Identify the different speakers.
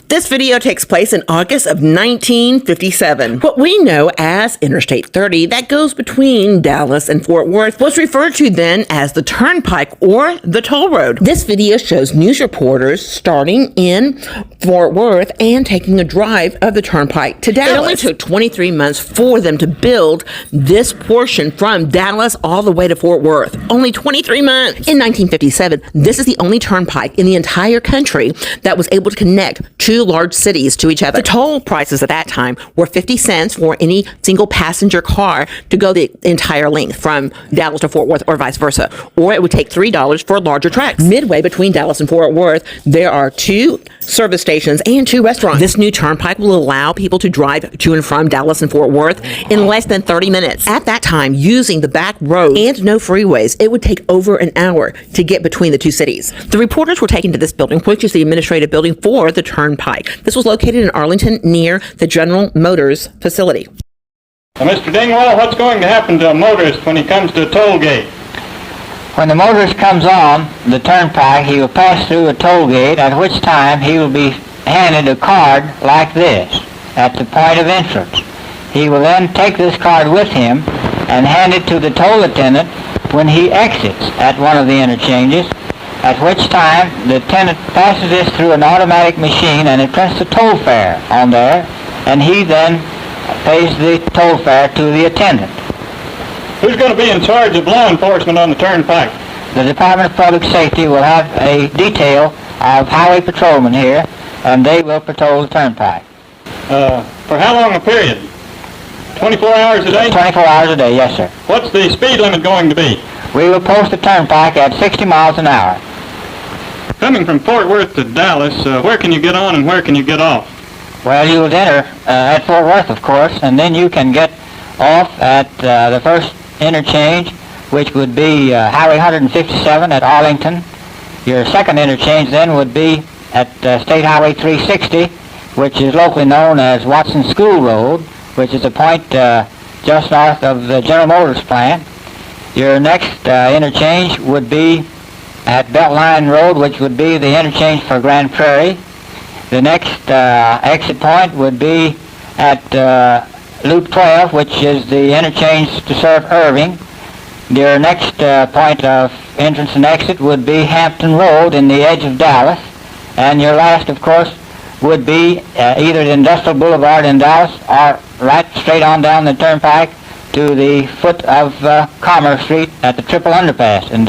Speaker 1: This video takes place in August of 1957. What we know as Interstate 30 that goes between Dallas and Fort Worth was referred to then as the Turnpike or the toll road. This video shows news reporters starting in Fort Worth and taking a drive of the Turnpike to Dallas. It only took 23 months for them to build this portion from Dallas all the way to Fort Worth. Only 23 months. In 1957, this is the only turnpike in the entire country that was able to connect two large cities to each other. The toll prices at that time were 50 cents for any single passenger car to go the entire length from Dallas to Fort Worth or vice versa, or it would take $3 for larger tracks. Midway between Dallas and Fort Worth, there are two service stations and two restaurants. This new turnpike will allow people to drive to and from Dallas and Fort Worth in less than 30 minutes. At that time, using the back road and no freeways, it would take over an hour to get between the two cities. The reporters were taken to this building, which is the administrative building for the Turnpike. This was located in Arlington near the General Motors facility.
Speaker 2: Mr. Dingwall, what's going to happen to a motorist when he comes to a toll gate?
Speaker 3: When the motorist comes on the turnpike, he will pass through a toll gate, at which time he will be handed a card like this at the point of entrance. He will then take this card with him and hand it to the toll attendant when he exits at one of the interchanges, at which time the attendant passes this through an automatic machine and it prints the toll fare on there, and he then pays the toll fare to the attendant.
Speaker 2: Who's going to be in charge of law enforcement on the Turnpike?
Speaker 3: The Department of Public Safety will have a detail of highway patrolmen here, and they will patrol the Turnpike.
Speaker 2: For how long a period? 24 hours a day?
Speaker 3: 24 hours a day, yes, sir.
Speaker 2: What's the speed limit going to be?
Speaker 3: We will post the Turnpike at 60 miles an hour.
Speaker 2: Coming from Fort Worth to Dallas, where can you get on and where can you get off?
Speaker 3: Well, you will enter at Fort Worth, of course, and then you can get off at the first interchange, which would be Highway 157 at Arlington. Your second interchange then would be at State Highway 360, which is locally known as Watson School Road, which is a point just north of the General Motors plant. Your next interchange would be at Beltline Road, which would be the interchange for Grand Prairie. The next exit point would be at Loop 12, which is the interchange to serve Irving. Your next point of entrance and exit would be Hampton Road in the edge of Dallas. And your last, of course, would be either the Industrial Boulevard in Dallas or right straight on down the Turnpike to the foot of Commerce Street at the Triple Underpass in Dallas.